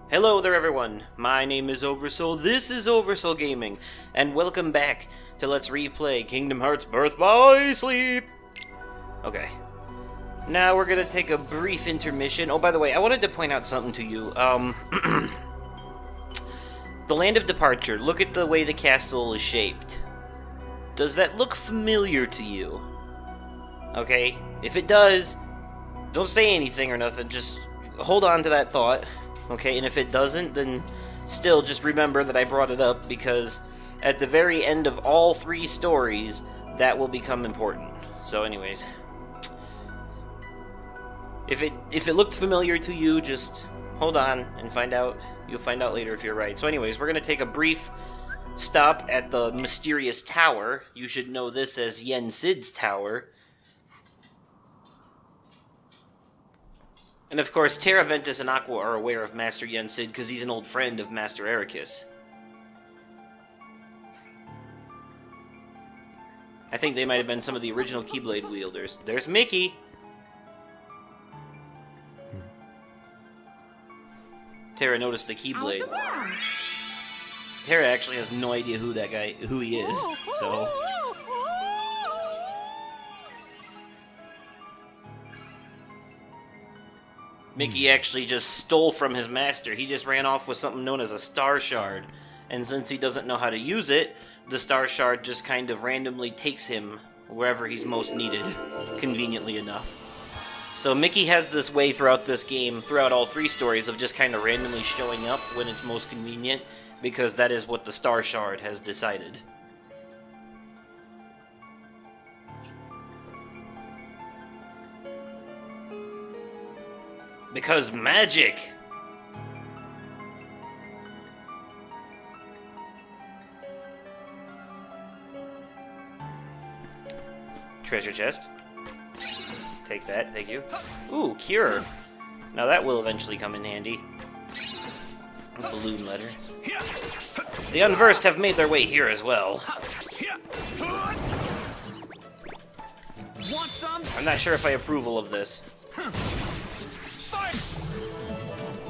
Hello there everyone, my name is Oversoul, this is Oversoul Gaming, and welcome back to Let's Replay Kingdom Hearts Birth by Sleep! Okay, now we're gonna take a brief intermission. Oh, by the way, I wanted to point out something to you. The Land of Departure, look at the way the castle is shaped. Does that look familiar to you? Okay, if it does, don't say anything or nothing, just hold on to that thought. Okay, and if it doesn't, then still just remember that I brought it up, because at the very end of all three stories, that will become important. So anyways, if it looked familiar to you, just hold on and find out. You'll find out later if you're right. So anyways, we're going to take a brief stop at the mysterious tower. You should know this as Yen Sid's tower. And of course, Terra Ventus and Aqua are aware of Master Yen Sid because he's an old friend of Master Ericus. I think they might have been some of the original Keyblade wielders. There's Mickey! Terra noticed the Keyblade. Terra actually has no idea who he is, so... Mickey actually just stole from his master. He just ran off with something known as a Star Shard. And since he doesn't know how to use it, the Star Shard just kind of randomly takes him wherever he's most needed, conveniently enough. So Mickey has this way throughout this game, throughout all three stories, of just kind of randomly showing up when it's most convenient, because that is what the Star Shard has decided. Because magic! Treasure chest. Take that, thank you. Ooh, cure. Now that will eventually come in handy. Balloon letter. The Unversed have made their way here as well. I'm not sure if I approve of this.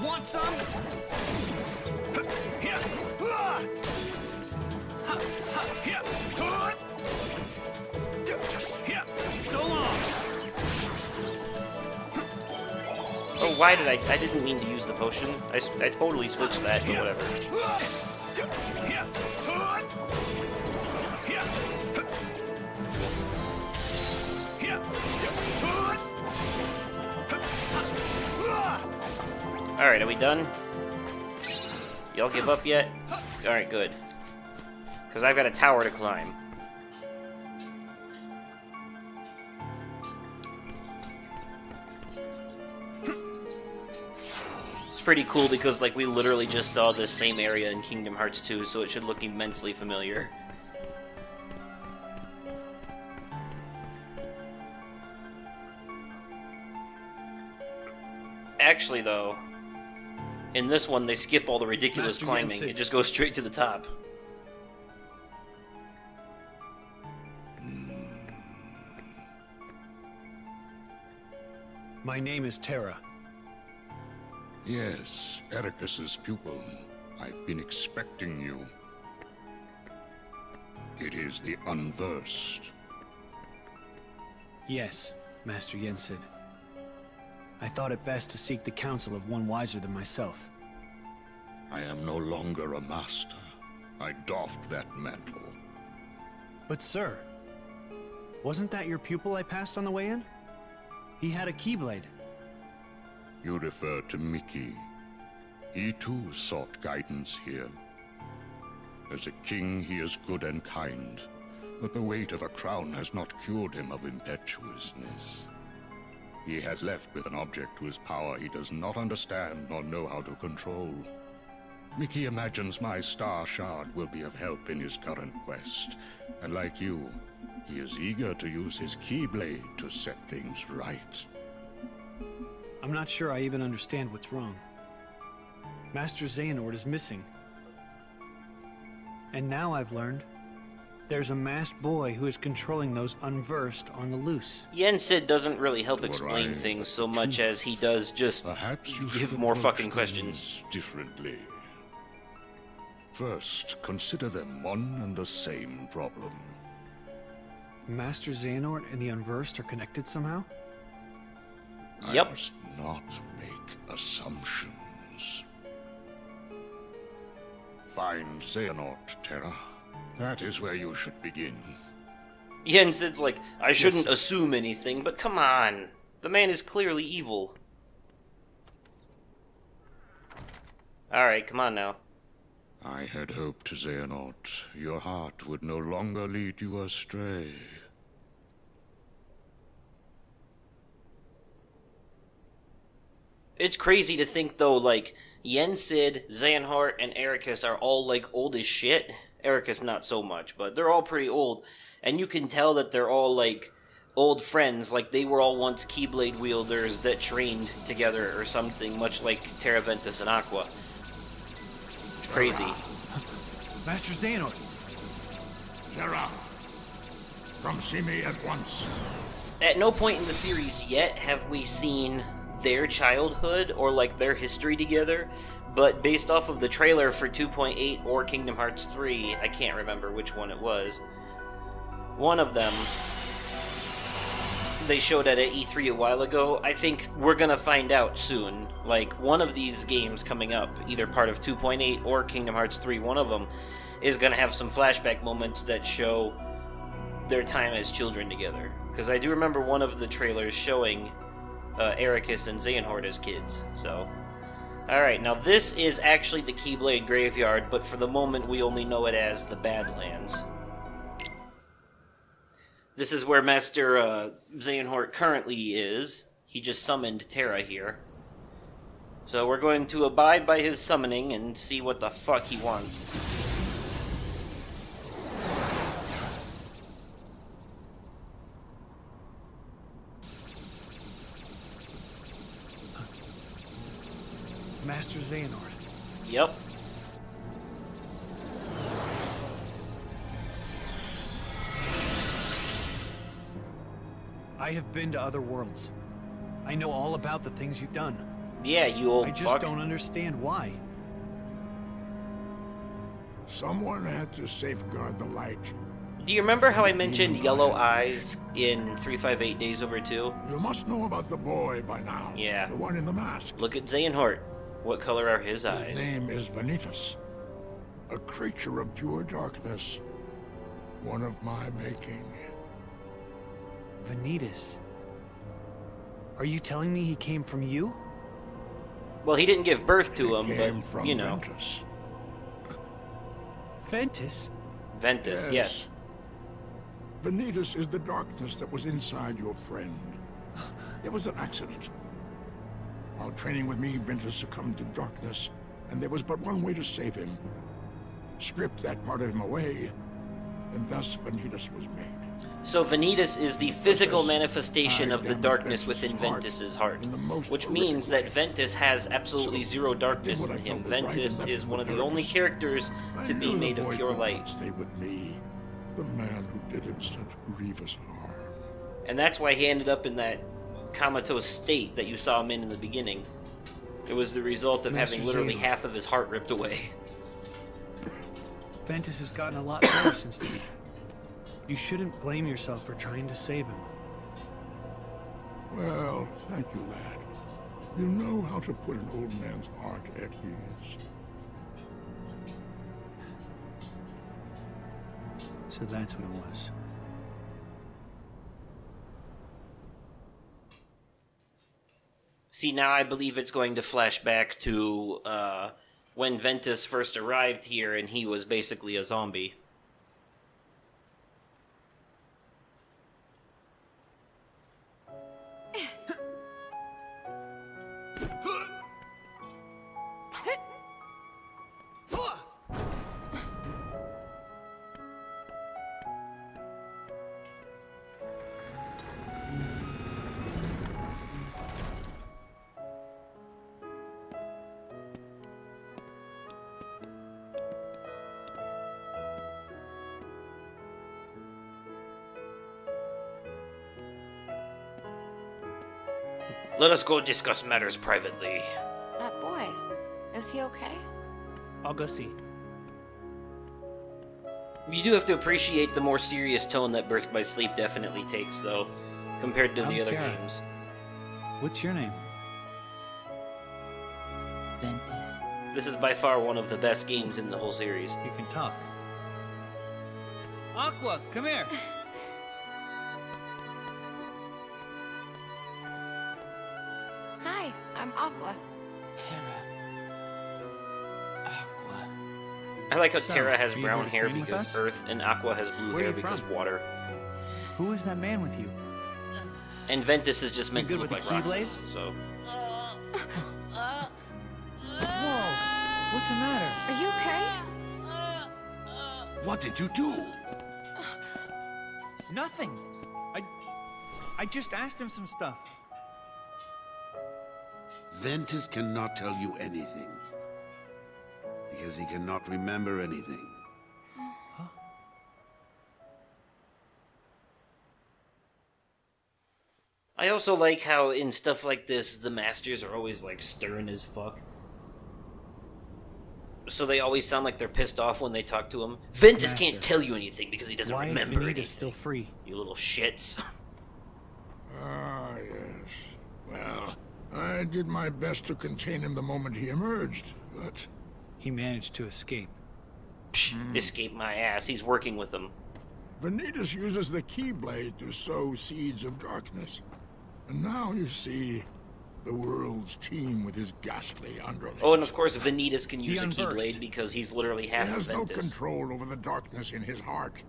Want some? So long. Oh, why did I didn't mean to use the potion. I totally switched that, but whatever. Alright, are we done? Y'all give up yet? Alright, good. Because I've got a tower to climb. It's pretty cool because, like, we literally just saw this same area in Kingdom Hearts 2, so it should look immensely familiar. Actually, though, in this one, they skip all the ridiculous Master climbing. Yen It just goes straight to the top. My name is Terra. Yes, Ericus's pupil. I've been expecting you. It is the Unversed. Yes, Master Yen Sid. I thought it best to seek the counsel of one wiser than myself. I am no longer a master. I doffed that mantle. But sir, wasn't that your pupil I passed on the way in? He had a Keyblade. You refer to Mickey. He too sought guidance here. As a king, he is good and kind, but the weight of a crown has not cured him of impetuousness. He has left with an object whose power he does not understand nor know how to control. Mickey imagines my Star Shard will be of help in his current quest, and like you, he is eager to use his Keyblade to set things right. I'm not sure I even understand what's wrong. Master Xehanort is missing. And now I've learned There's a masked boy who is controlling those unversed on the loose. Yen Sid doesn't really help explain arrive things at so the much truth, as he does just Perhaps you give should more approach fucking things questions. differently. First, consider them one and the same problem. Master Xehanort and the unversed are connected somehow? Yep. I must not make assumptions. Find Xehanort, Terra. That is where you should begin. Yen Sid's like, I shouldn't assume anything, but come on. The man is clearly evil. Alright, come on now. I had hoped, Xehanort, your heart would no longer lead you astray. It's crazy to think, though, like, Yen Sid, Xehanort, and Ericus are all, like, old as shit. Ericus not so much, but they're all pretty old. And you can tell that they're all, like, old friends. Like, they were all once Keyblade wielders that trained together or something, much like Terra Ventus and Aqua. It's crazy. Master Xehanort! Terra, come see me at once. At no point in the series yet have we seen their childhood or, like, their history together. But based off of the trailer for 2.8 or Kingdom Hearts 3, I can't remember which one it was. One of them, they showed at E3 a while ago. I think we're gonna find out soon. Like, one of these games coming up, either part of 2.8 or Kingdom Hearts 3, one of them is gonna have some flashback moments that show their time as children together. Because I do remember one of the trailers showing Ericus and Xehanort as kids, so... Alright, now this is actually the Keyblade Graveyard, but for the moment we only know it as the Badlands. This is where Master Xehanort currently is. He just summoned Terra here. So we're going to abide by his summoning and see what the fuck he wants. Master Xehanort. Yep. I have been to other worlds. I know all about the things you've done. Yeah, you old I just fuck. don't understand why. Someone had to safeguard the light. Do you remember how I mentioned yellow eyes in 358 Days Over 2? You must know about the boy by now. Yeah. The one in the mask. Look at Xehanort. What color are his His eyes? name is Vanitas. A creature of pure darkness. One of my making. Vanitas. Are you telling me he came from you? Well, he didn't give birth to He him, came but, from you know. Ventus. Ventus? Ventus, yes. Vanitas is the darkness that was inside your friend. It was an accident. While training with me, Ventus succumbed to darkness, and there was but one way to save him. Strip that part of him away, and thus Vanitas was made. So Vanitas is the physical Ventus, manifestation I of the am darkness Ventus' within heart, Ventus's heart, in the most which horrific means that way. Ventus has absolutely So, zero I did darkness what in I him. felt was right Ventus and is left one of with the only Ericus. characters I to be knew the made of boy pure could not light. stay with me, the man who did him such grievous harm. And that's why he ended up in that comatose state that you saw him in the beginning. It was the result of Master having literally Xehanort. half of his heart ripped away. Ventus has gotten a lot better since then. You shouldn't blame yourself for trying to save him. Well, thank you, lad. You know how to put an old man's heart at ease. So that's what it was. See, now I believe it's going to flash back to when Ventus first arrived here and he was basically a zombie. Let us go discuss matters privately. That boy, is he okay? I'll go see. You do have to appreciate the more serious tone that Birth by Sleep definitely takes, though, compared to the I'm other Terra. games. What's your name? Ventus. This is by far one of the best games in the whole series. You can talk. Aqua, come here. Hi, I'm Aqua. Terra. Aqua. I like how So, Terra has are you brown here to hair train with because us? Earth, and Aqua has blue Where are hair you because from? water. Who is that man with you? And Ventus is just meant to good look with like the Roxas, so... Whoa! What's the matter? Are you okay? What did you do? Nothing. I just asked him some stuff. Ventus cannot tell you anything. Because he cannot remember anything. I also like how in stuff like this, the masters are always like stern as fuck. So they always sound like they're pissed off when they talk to him. Ventus can't Master. tell you anything because he doesn't Why is remember Benita anything. still free? You little shits. Ah, yes. Well, I did my best to contain him the moment he emerged, but... He managed to escape. Psh, escape my ass. He's working with them. Vanitas uses the Keyblade to sow seeds of darkness. And now you see the world's teem with his ghastly underlings. Oh, and of course Vanitas can use a unversed. Keyblade because he's literally He half of has no Ventus. control over the darkness in his heart.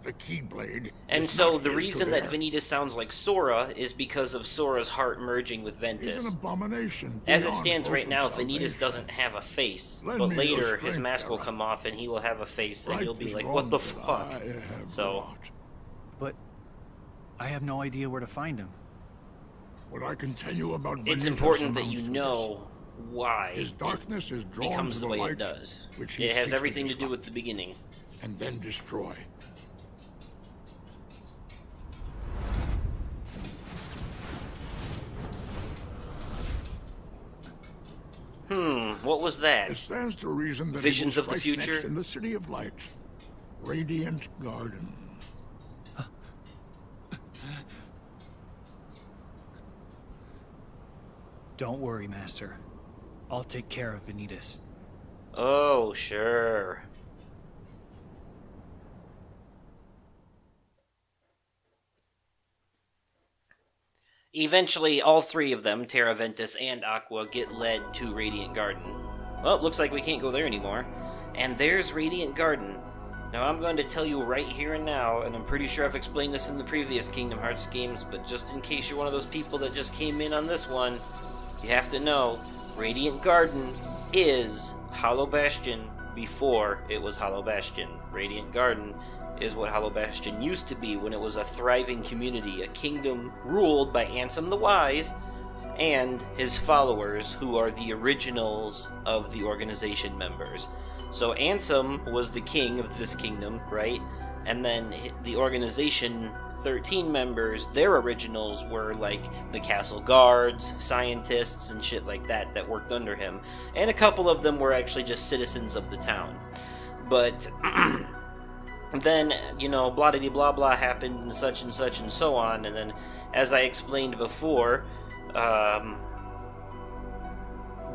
The Keyblade And is so not the his reason to that bear. Vanitas sounds like Sora is because of Sora's heart merging with He's Ventus. an abomination. As it beyond stands hope right of now, salvation. Vanitas doesn't have a face. Lend But me your later, his strength, mask will Terra. come off and he will have a face, and Right he'll be these like, what the wrongs that fuck? I have So, wrought. But I have no idea where to find him. What I can tell you about it's Vanitas important that amounts you to know why this. His darkness is it drawn becomes to the the way light, it does. which he It has seeks everything to do with disrupt the beginning. and then destroy. What was that? It stands to reason that Visions he will of the strike future? next in the City of Light, Radiant Garden. Don't worry, Master. I'll take care of Vanitas. Oh, sure. Eventually, all three of them, Terra, Ventus, and Aqua, get led to Radiant Garden. Well, looks like we can't go there anymore. And there's Radiant Garden. Now, I'm going to tell you right here and now, and I'm pretty sure I've explained this in the previous Kingdom Hearts games, but just in case you're one of those people that just came in on this one, you have to know, Radiant Garden is Hollow Bastion before it was Hollow Bastion. Radiant Garden is what Hollow Bastion used to be when it was a thriving community, a kingdom ruled by Ansem the Wise and his followers, who are the originals of the organization members. So Ansem was the king of this kingdom, right? And then the organization 13 members, their originals were like the castle guards, scientists, and shit like that that worked under him. And a couple of them were actually just citizens of the town. But then, you know, blah blah happened and such and such and so on. And then, as I explained before,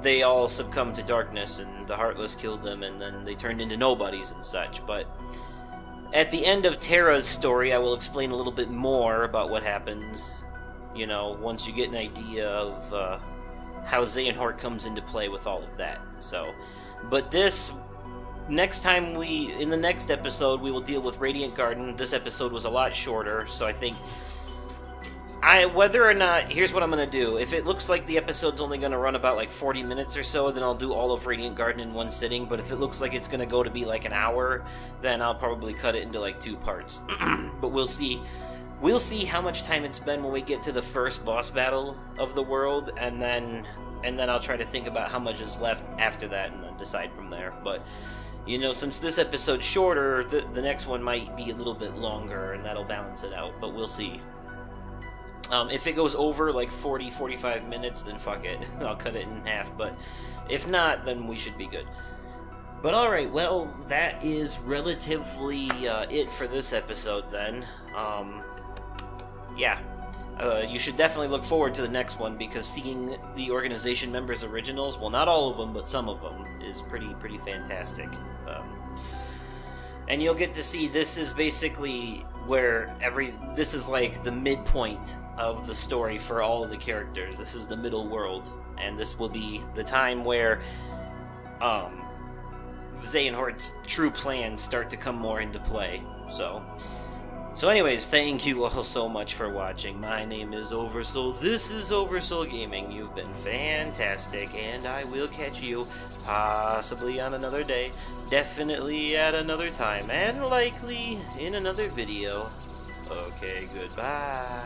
they all succumbed to darkness and the Heartless killed them and then they turned into nobodies and such. But at the end of Terra's story, I will explain a little bit more about what happens, you know, once you get an idea of how Xehanort comes into play with all of that. So, but this, next time in the next episode, we will deal with Radiant Garden. This episode was a lot shorter, so I think, whether or not, here's what I'm going to do. If it looks like the episode's only going to run about like 40 minutes or so, then I'll do all of Radiant Garden in one sitting. But if it looks like it's going to go to be like an hour, then I'll probably cut it into like 2 parts. But we'll see. We'll see how much time it's been when we get to the first boss battle of the world, and then I'll try to think about how much is left after that and then decide from there. But, you know, since this episode's shorter, the next one might be a little bit longer, and that'll balance it out. But we'll see. If it goes over like 40-45 minutes, then fuck it. I'll cut it in half, but if not, then we should be good. But alright, well, that is relatively it for this episode then. Yeah. You should definitely look forward to the next one, because seeing the organization members' originals, well, not all of them, but some of them, is pretty fantastic. And you'll get to see, this is basically where this is like the midpoint of the story for all of the characters. This is the middle world, and this will be the time where Xehanort's true plans start to come more into play. So anyways, thank you all so much for watching. My name is Oversoul. This is Oversoul Gaming. You've been fantastic, and I will catch you possibly on another day, definitely at another time, and likely in another video. Okay, goodbye.